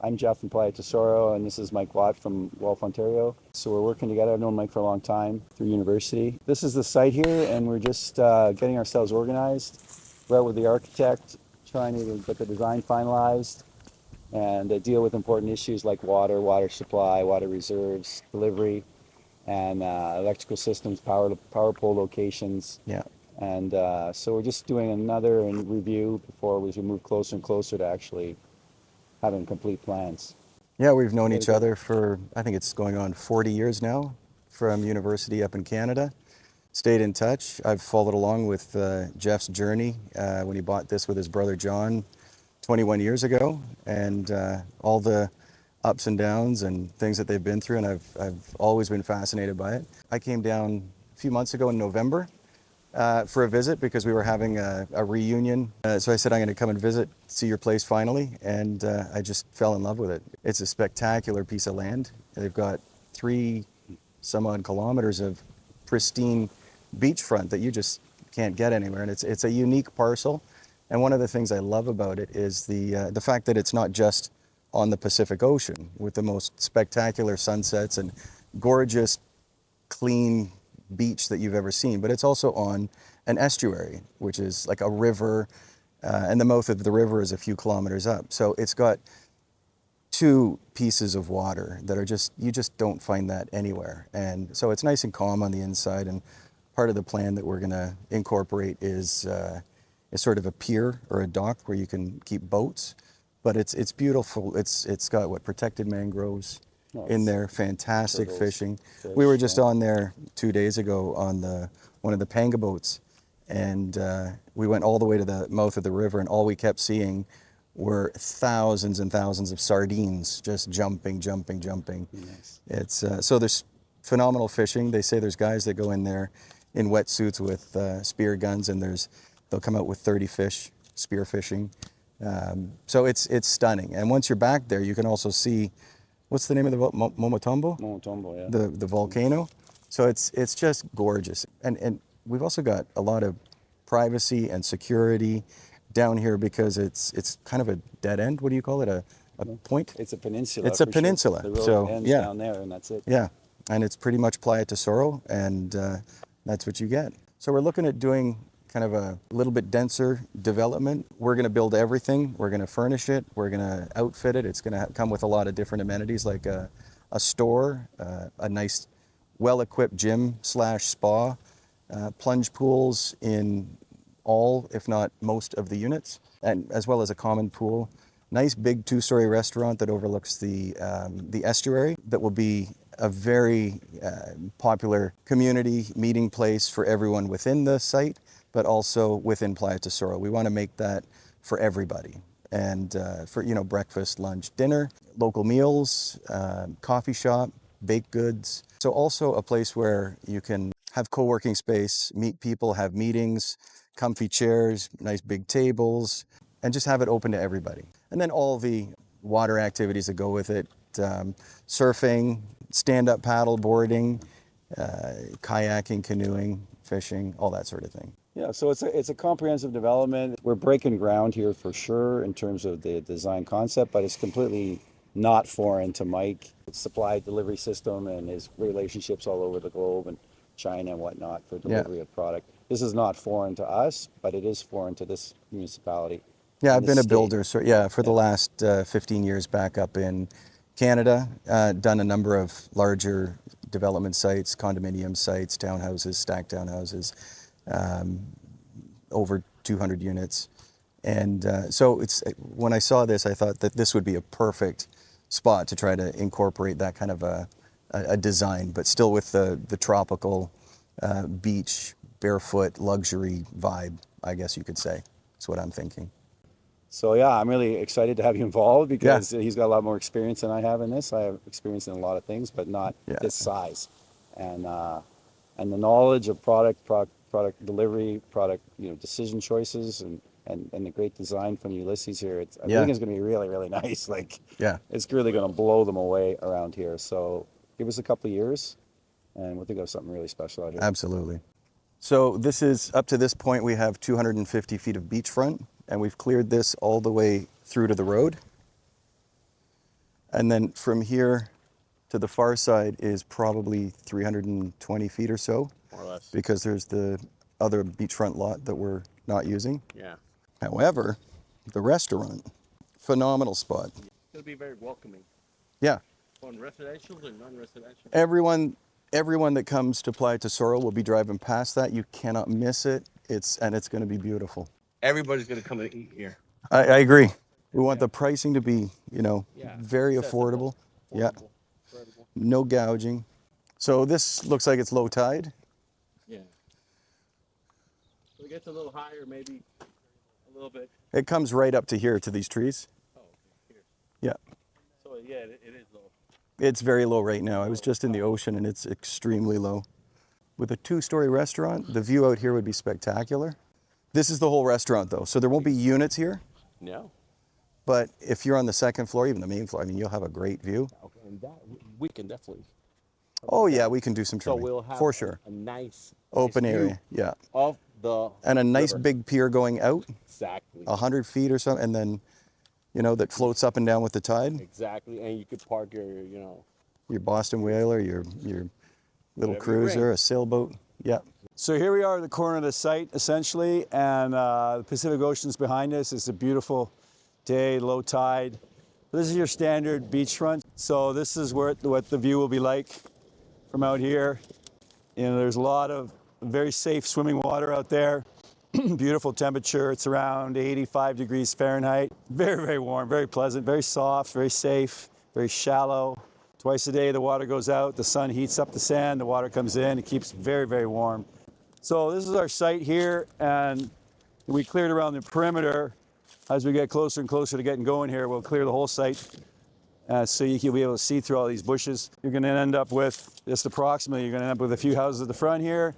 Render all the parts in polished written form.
I'm Geoff from Playa Tesoro, and this is Mike Watt from Guelph, Ontario. So we're working together. I've known Mike for a long time through university. This is the site here, and we're just getting ourselves organized. We're out with the architect, trying to get the design finalized and deal with important issues like water, water supply, water reserves, delivery, and electrical systems, power pole locations. Yeah. And so we're just doing another review before we move closer and closer to actually having complete plans. Yeah, we've known each other for, I think it's going on 40 years now, from university up in Canada. Stayed in touch. I've followed along with Geoff's journey when he bought this with his brother John 21 years ago, and all the ups and downs and things that they've been through, and I've always been fascinated by it. I came down a few months ago in November for a visit because we were having a reunion. So I said, I'm going to come and visit, see your place finally, and I just fell in love with it. It's a spectacular piece of land. They've got 3 some odd kilometers of pristine beachfront that you just can't get anywhere, and it's a unique parcel. And one of the things I love about it is the fact that it's not just on the Pacific Ocean with the most spectacular sunsets and gorgeous, clean beach that you've ever seen, but it's also on an estuary, which is like a river, and the mouth of the river is a few kilometers up. So it's got 2 pieces of water that are you just don't find that anywhere. And so it's nice and calm on the inside, and part of the plan that we're going to incorporate is sort of a pier or a dock where you can keep boats, but it's beautiful. It's got protected mangroves in there, fantastic fishing. We were just on there 2 days ago on one of the panga boats, and we went all the way to the mouth of the river, and all we kept seeing were thousands and thousands of sardines just jumping. Nice. It's so there's phenomenal fishing. They say there's guys that go in there in wetsuits with spear guns, and they'll come out with 30 fish spear fishing. So it's stunning. And once you're back there, you can also see, what's the name of the Momotombo? Momotombo, yeah. The volcano. So it's just gorgeous. And we've also got a lot of privacy and security down here because it's kind of a dead end. What do you call it? A point? It's a peninsula. It's a peninsula. Sure. The road so ends yeah, down there, and that's it. yeah, and it's pretty much Playa Tesoro, and that's what you get. So we're looking at doing kind of a little bit denser development. We're going to build everything. We're going to furnish it. We're going to outfit it. It's going to come with a lot of different amenities like a store, a nice, well-equipped gym/spa, plunge pools in all, if not most, of the units, and as well as a common pool. Nice big 2-story restaurant that overlooks the estuary that will be a very popular community meeting place for everyone within the site, but also within Playa Tesoro. We want to make that for everybody, and for breakfast, lunch, dinner, local meals, coffee shop, baked goods. So also a place where you can have co-working space, meet people, have meetings, comfy chairs, nice big tables, and just have it open to everybody. And then all the water activities that go with it, surfing, stand-up paddle boarding, kayaking, canoeing, fishing, all that sort of thing. Yeah, so it's a comprehensive development. We're breaking ground here for sure in terms of the design concept, but it's completely not foreign to Mike. Supply delivery system and his relationships all over the globe and China and whatnot for delivery of product. This is not foreign to us, but it is foreign to this municipality. Yeah, I've been a builder, so for the last 15 years back up in Canada, done a number of larger development sites, condominium sites, townhouses, stacked townhouses, over 200 units. And so when I saw this, I thought that this would be a perfect spot to try to incorporate that kind of a design, but still with the tropical beach, barefoot, luxury vibe, I guess you could say. That's what I'm thinking. So yeah, I'm really excited to have you involved because he's got a lot more experience than I have in this. I have experience in a lot of things, but not this size. And the knowledge of product delivery, product decision choices, and the great design from Ulysses here. I think it's going to be really, really nice. It's really going to blow them away around here. So give us a couple of years, and we'll think of something really special out here. Absolutely. So this is, up to this point, we have 250 feet of beachfront, and we've cleared this all the way through to the road. And then from here to the far side is probably 320 feet or so, more or less. because there's the other beachfront lot that we're not using. Yeah. However, the restaurant, phenomenal spot. It'll be very welcoming. Yeah. On residential and non-residential. Everyone that comes to Playa Tesoro will be driving past that. You cannot miss it. It's going to be beautiful. Everybody's gonna come and eat here. I agree. We want the pricing to be, Yeah. very Accessible, affordable. Yeah. affordable. No gouging. So this looks like it's low tide. Yeah. So it gets a little higher, maybe a little bit. It comes right up to here to these trees. Oh, okay, here. Yeah. So yeah, it is low. It's very low right now. I was just in the ocean and it's extremely low. With a 2-story restaurant, the view out here would be spectacular. This is the whole restaurant though, so there won't be units here, No. but if you're on the second floor, even the main floor, I mean, you'll have a great view. Okay, and that we can definitely. Oh yeah, we can do some So trimming, we'll have for sure. a nice Open view area, yeah. of the And a nice river. big pier going out, Exactly. 100 feet or so, and then, that floats up and down with the tide. Exactly, and you could park your, Your Boston whaler, your little Whatever you cruiser, bring. a sailboat, yeah. So here we are at the corner of the site, essentially, and the Pacific Ocean's behind us. It's a beautiful day, low tide. This is your standard beachfront. So this is what the view will be like from out here. There's a lot of very safe swimming water out there. Beautiful temperature. It's around 85 degrees Fahrenheit. Very, very warm, very pleasant, very soft, very safe, very shallow. Twice a day the water goes out, the sun heats up the sand, the water comes in, it keeps very, very warm. So this is our site here, and we cleared around the perimeter. As we get closer and closer to getting going here, we'll clear the whole site so you can be able to see through all these bushes. You're going to end up with, just approximately, you're going to end up with a few houses at the front here, and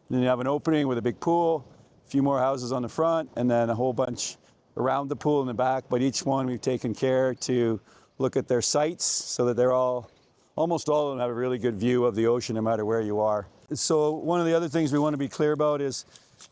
then you have an opening with a big pool, a few more houses on the front, and then a whole bunch around the pool in the back. But each one we've taken care to look at their sites so that they're almost all of them have a really good view of the ocean no matter where you are. So one of the other things we want to be clear about is,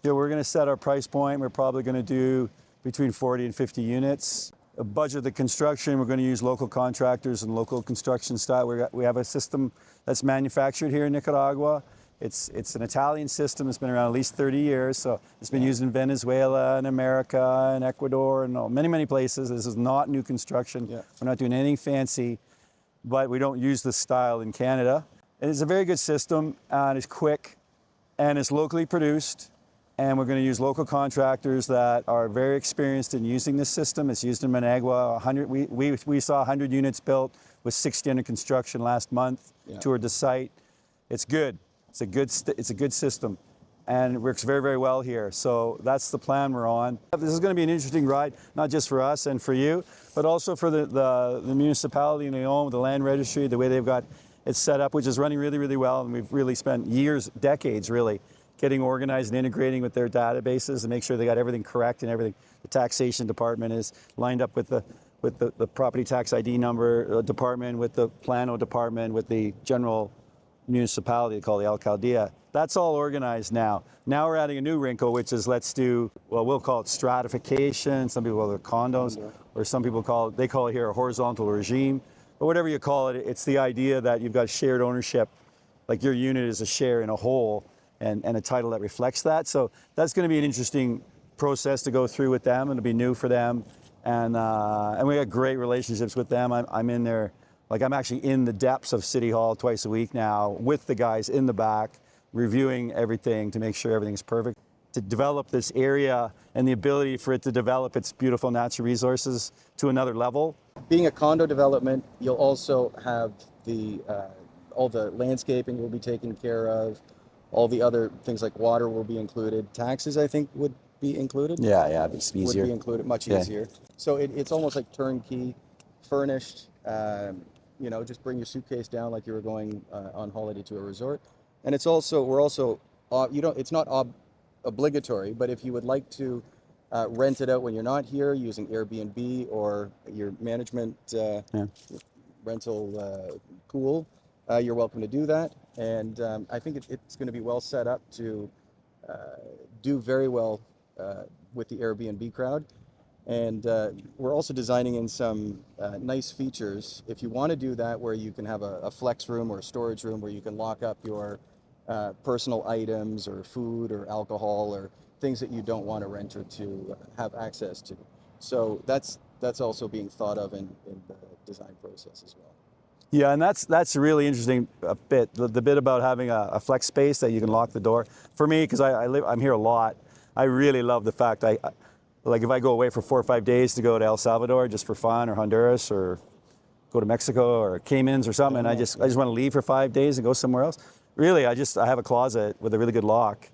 we're going to set our price point. We're probably going to do between 40 and 50 units. A budget of the construction, we're going to use local contractors and local construction style. We have a system that's manufactured here in Nicaragua. It's an Italian system. It's been around at least 30 years. So it's been used in Venezuela and America and Ecuador and many, many places. This is not new construction. Yeah. We're not doing anything fancy, but we don't use this style in Canada. And it's a very good system, and it's quick, and it's locally produced, and we're going to use local contractors that are very experienced in using this system. It's used in Managua. We saw 100 units built with 60 under construction last month. Yeah. Toured the site. It's good. It's a good system, and it works very, very well here. So that's the plan we're on. This is going to be an interesting ride, not just for us and for you, but also for the municipality and the land registry, the way they've got it set up, which is running really, really well. And we've really spent years, decades really, getting organized and integrating with their databases and make sure they got everything correct and everything. The taxation department is lined up with the property tax ID number department, with the plano department, with the general municipality called the alcaldía. That's all organized now. Now we're adding a new wrinkle, which is we'll call it stratification. Some people call it condos, or some people call it here a horizontal regime. But whatever you call it, it's the idea that you've got shared ownership, like your unit is a share in a whole, and a title that reflects that. So that's going to be an interesting process to go through with them, and it'll be new for them. And we got great relationships with them. I'm in there, I'm actually in the depths of City Hall twice a week now with the guys in the back, reviewing everything to make sure everything's perfect. To develop this area and the ability for it to develop its beautiful natural resources to another level. Being a condo development, you'll also have all the landscaping will be taken care of. All the other things like water will be included. Taxes, I think, would be included. Yeah, it's easier. Would be included, much Yeah. easier. So it's almost like turnkey, furnished. Just bring your suitcase down like you were going on holiday to a resort. And it's not obligatory, but if you would like to rent it out when you're not here using Airbnb or your management rental pool, you're welcome to do that. And I think it's going to be well set up to do very well with the Airbnb crowd. And we're also designing in some nice features. If you want to do that, where you can have a flex room or a storage room where you can lock up your personal items or food or alcohol or things that you don't want a renter to have access to. So that's also being thought of in the design process as well. Yeah, and that's a really interesting bit. The bit about having a flex space that you can lock the door. For me, because I'm here a lot, I really love the fact like if I go away for 4 or 5 days to go to El Salvador just for fun, or Honduras, or go to Mexico or Caymans or something, and I just want to leave for 5 days and go somewhere else. Really, I have a closet with a really good lock,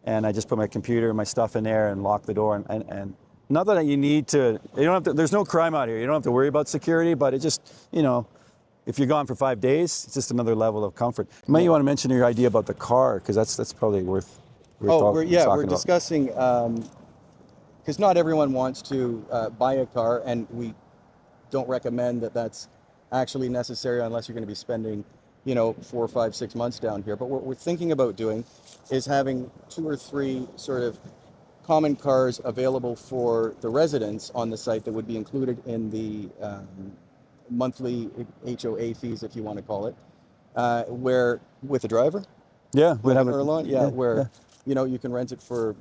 and I just put my computer and my stuff in there and lock the door. And not that you need to, you don't have to. There's no crime out here. You don't have to worry about security, but it just, if you're gone for 5 days, it's just another level of comfort. You might want to mention your idea about the car, because that's probably worth. We're discussing, because not everyone wants to buy a car, and we don't recommend that that's actually necessary unless you're going to be spending 4, 5, 6 months down here. But what we're thinking about doing is having 2 or 3 sort of common cars available for the residents on the site that would be included in the monthly HOA fees, if you want to call it, where with a driver. Yeah, we'd have where you can rent it for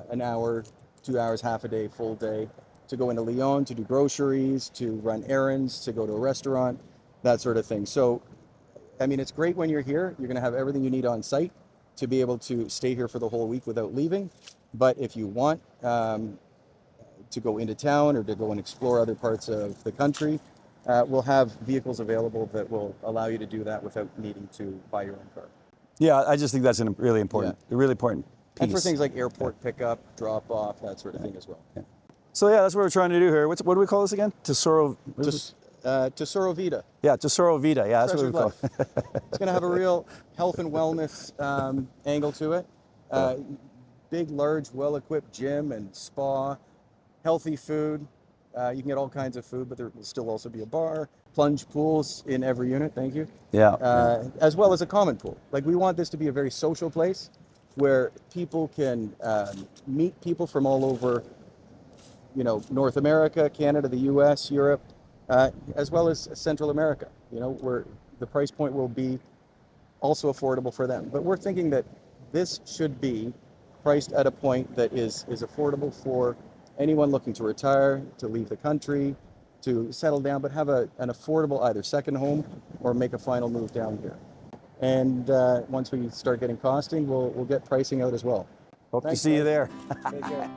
an hour, 2 hours, half a day, full day, to go into Lyon, to do groceries, to run errands, to go to a restaurant, that sort of thing. So, I mean, it's great when you're here. You're going to have everything you need on site to be able to stay here for the whole week without leaving. But if you want to go into town or to go and explore other parts of the country, we'll have vehicles available that will allow you to do that without needing to buy your own car. Yeah, I just think that's a really important piece. And for things like airport pickup, drop off, that sort of thing as well. Yeah. So yeah, that's what we're trying to do here. What do we call this again? Tesoro. Tesoro Vida. Yeah, Tesoro Vida. Yeah, that's what we call it. It's going to have a real health and wellness angle to it. Big, large, well-equipped gym and spa, healthy food. You can get all kinds of food, but there will still also be a bar, plunge pools in every unit. Thank you. Yeah. As well as a common pool. Like, we want this to be a very social place where people can meet people from all over, North America, Canada, the U.S., Europe, as well as Central America. Where the price point will be also affordable for them. But we're thinking that this should be priced at a point that is affordable for anyone looking to retire, to leave the country, to settle down, but have an affordable either second home or make a final move down here. And once we start getting costing, we'll get pricing out as well. Hope to see you there. Take care.